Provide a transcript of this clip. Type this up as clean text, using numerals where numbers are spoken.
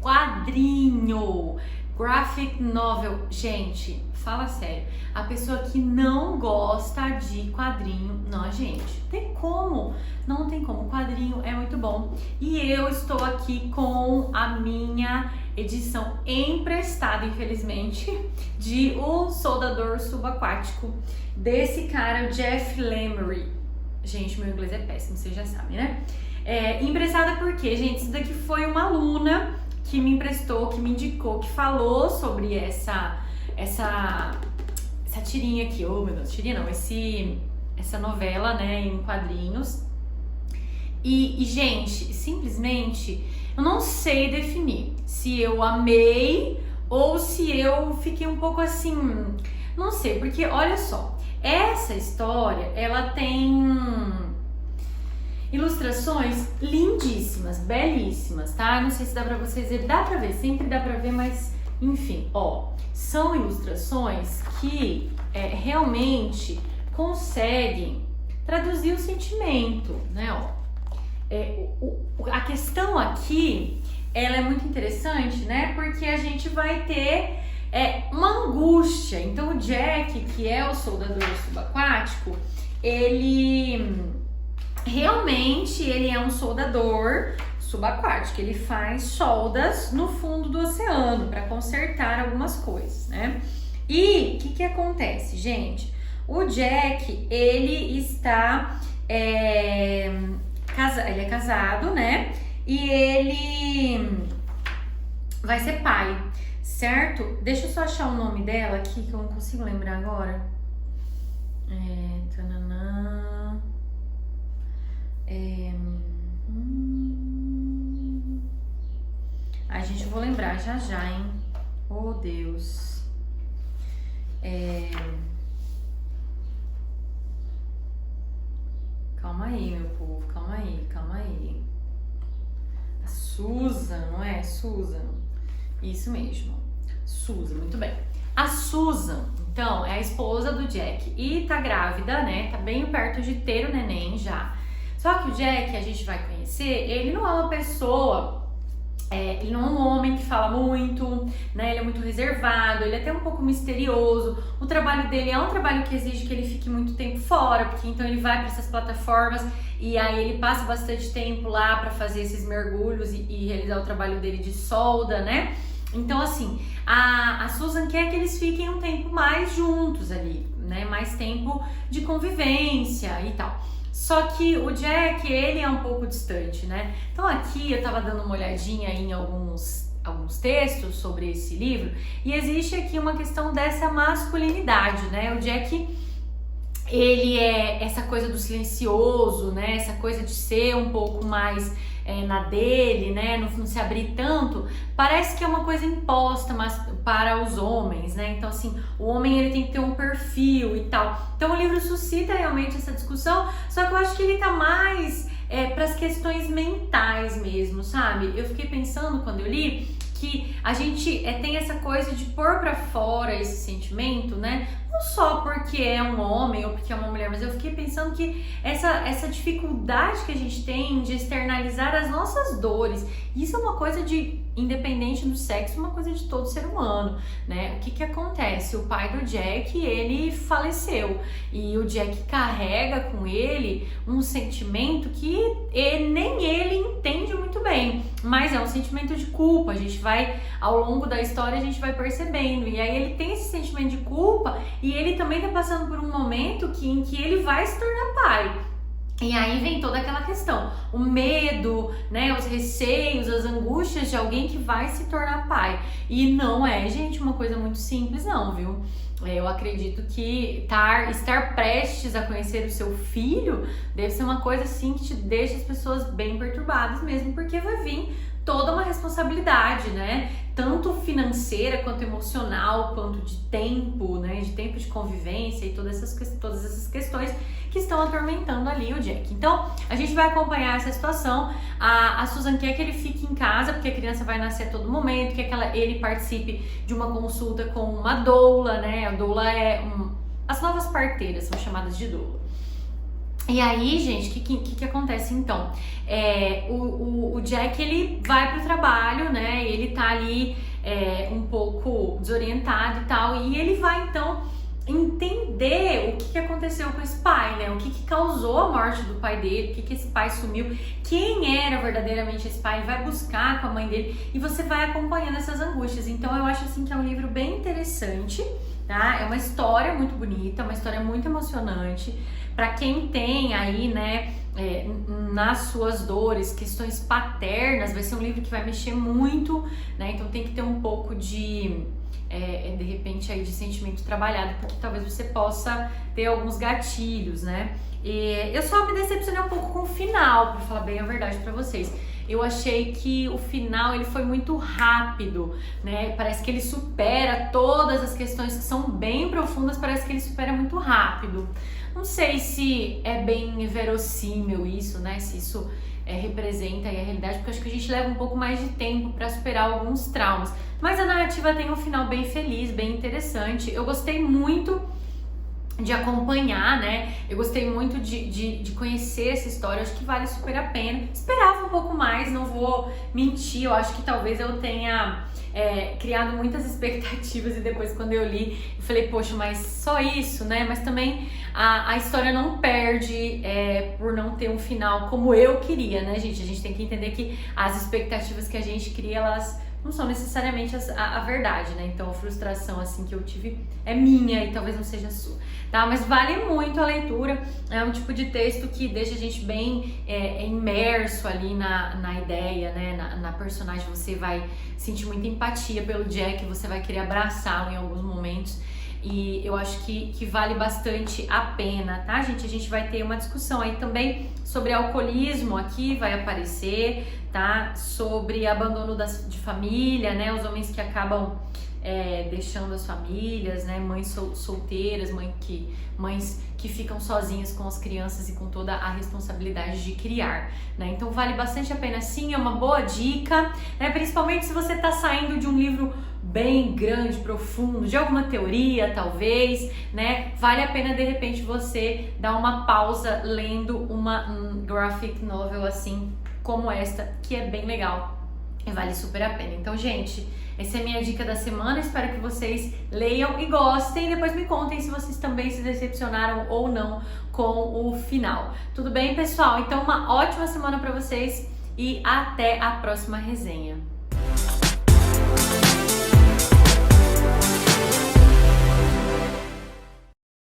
quadrinho, graphic novel. Gente, fala sério, a pessoa que não gosta de quadrinho, não, gente, tem como, não tem como, quadrinho é muito bom. E eu estou aqui com a minha edição emprestada, infelizmente, de O Soldador Subaquático, desse cara, o Jeff Lemire. Gente, meu inglês é péssimo, vocês já sabem, né? Emprestada porque, gente, isso daqui foi uma aluna que me emprestou, que me indicou, que falou sobre essa tirinha aqui, oh meu Deus, tirinha não, essa novela, né, em quadrinhos. E, gente, simplesmente, eu não sei definir se eu amei ou se eu fiquei um pouco assim, não sei, porque olha só, essa história, ela tem ilustrações lindíssimas, belíssimas, tá? Não sei se dá pra vocês verem, dá pra ver, sempre dá pra ver, mas enfim, ó, são ilustrações que realmente conseguem traduzir o sentimento, né, ó. A questão aqui, ela é muito interessante, né, porque a gente vai ter uma angústia. Então o Jack, que é o soldador subaquático, ele realmente é um soldador subaquático, ele faz soldas no fundo do oceano para consertar algumas coisas, né? E o que acontece, gente? O Jack, ele está ele é casado, né? E ele vai ser pai, certo? Deixa eu só achar o nome dela aqui, que eu não consigo lembrar agora. Ai, gente, eu vou lembrar já, hein? Oh, Deus. Calma aí, meu povo, calma aí. A Susan, não é? Susan. Isso mesmo. Susan, muito bem. A Susan, então, é a esposa do Jack e tá grávida, né? Tá bem perto de ter o neném já. Só que o Jack, a gente vai conhecer, ele não é uma pessoa... ele não é um homem que fala muito, né? Ele é muito reservado, ele é até um pouco misterioso. O trabalho dele é um trabalho que exige que ele fique muito tempo fora, porque então ele vai para essas plataformas e aí ele passa bastante tempo lá para fazer esses mergulhos e realizar o trabalho dele de solda, né? Então, assim, a Susan quer que eles fiquem um tempo mais juntos ali, né? Mais tempo de convivência e tal. Só que o Jack, ele é um pouco distante, né? Então aqui eu tava dando uma olhadinha em alguns textos sobre esse livro e existe aqui uma questão dessa masculinidade, né? O Jack, ele é essa coisa do silencioso, né? Essa coisa de ser um pouco mais na dele, né? Não se abrir tanto. Parece que é uma coisa imposta, mas para os homens, né? Então, assim, o homem ele tem que ter um perfil e tal. Então, o livro suscita realmente essa discussão, só que eu acho que ele tá mais para as questões mentais mesmo, sabe? Eu fiquei pensando quando eu li que a gente tem essa coisa de pôr pra fora esse sentimento, né? Não só porque é um homem ou porque é uma mulher, mas eu fiquei pensando que essa dificuldade que a gente tem de externalizar as nossas dores, isso é uma coisa independente do sexo, uma coisa de todo ser humano, né? O que acontece? O pai do Jack, ele faleceu e o Jack carrega com ele um sentimento que nem ele entende muito bem, mas é um sentimento de culpa. A gente vai, ao longo da história, a gente vai percebendo, e aí ele tem esse sentimento de culpa e ele também tá passando por um momento em que ele vai se tornar pai. E aí vem toda aquela questão, o medo, né, os receios, as angústias de alguém que vai se tornar pai. E não é, gente, uma coisa muito simples não, viu? Eu acredito que estar prestes a conhecer o seu filho deve ser uma coisa assim que te deixa as pessoas bem perturbadas mesmo, porque vai vir toda uma responsabilidade, né? Tanto financeira, quanto emocional, quanto de tempo, né? De tempo de convivência e todas essas questões que estão atormentando ali o Jack. Então, a gente vai acompanhar essa situação. A Susan quer que ele fique em casa, porque a criança vai nascer a todo momento, quer que ele participe de uma consulta com uma doula, né? A doula as novas parteiras são chamadas de doula. E aí, gente, o que acontece então? O Jack, ele vai pro trabalho, né? Ele tá ali um pouco desorientado e tal, e ele vai então entender o que aconteceu com esse pai, né? O que causou a morte do pai dele, que esse pai sumiu, quem era verdadeiramente esse pai, ele vai buscar com a mãe dele e você vai acompanhando essas angústias. Então eu acho assim que é um livro bem interessante, tá? É uma história muito bonita, uma história muito emocionante. Para quem tem aí, né, nas suas dores, questões paternas, vai ser um livro que vai mexer muito, né? Então tem que ter um pouco de repente aí de sentimento trabalhado, porque talvez você possa ter alguns gatilhos, né? E eu só me decepcionei um pouco com o final, para falar bem a verdade para vocês. Eu achei que o final ele foi muito rápido, né? Parece que ele supera todas as questões que são bem profundas, parece que ele supera muito rápido. Não sei se é bem verossímil isso, né? Se isso representa aí a realidade, porque eu acho que a gente leva um pouco mais de tempo para superar alguns traumas. Mas a narrativa tem um final bem feliz, bem interessante. Eu gostei muito de acompanhar, né? Eu gostei muito de conhecer essa história, eu acho que vale super a pena. Esperava um pouco mais, não vou mentir, eu acho que talvez eu tenha criado muitas expectativas e depois quando eu li, eu falei, poxa, mas só isso, né? Mas também a história não perde por não ter um final como eu queria, né, gente? A gente tem que entender que as expectativas que a gente cria, elas não são necessariamente a verdade, né? Então a frustração assim que eu tive é minha e talvez não seja a sua, tá? Mas vale muito a leitura, é um tipo de texto que deixa a gente bem imerso ali na ideia, né? Na personagem, você vai sentir muita empatia pelo Jack, você vai querer abraçá-lo em alguns momentos. E eu acho que vale bastante a pena, tá, gente? A gente vai ter uma discussão aí também sobre alcoolismo aqui, vai aparecer, tá? Sobre abandono de família, né? Os homens que acabam deixando as famílias, né? Mães solteiras, mães que ficam sozinhas com as crianças e com toda a responsabilidade de criar, né? Então vale bastante a pena sim, é uma boa dica, né? Principalmente se você tá saindo de um livro bem grande, profundo, de alguma teoria, talvez, né? Vale a pena, de repente, você dar uma pausa lendo uma graphic novel assim, como esta, que é bem legal e vale super a pena. Então, gente, essa é a minha dica da semana, espero que vocês leiam e gostem, e depois me contem se vocês também se decepcionaram ou não com o final. Tudo bem, pessoal? Então, uma ótima semana para vocês e até a próxima resenha.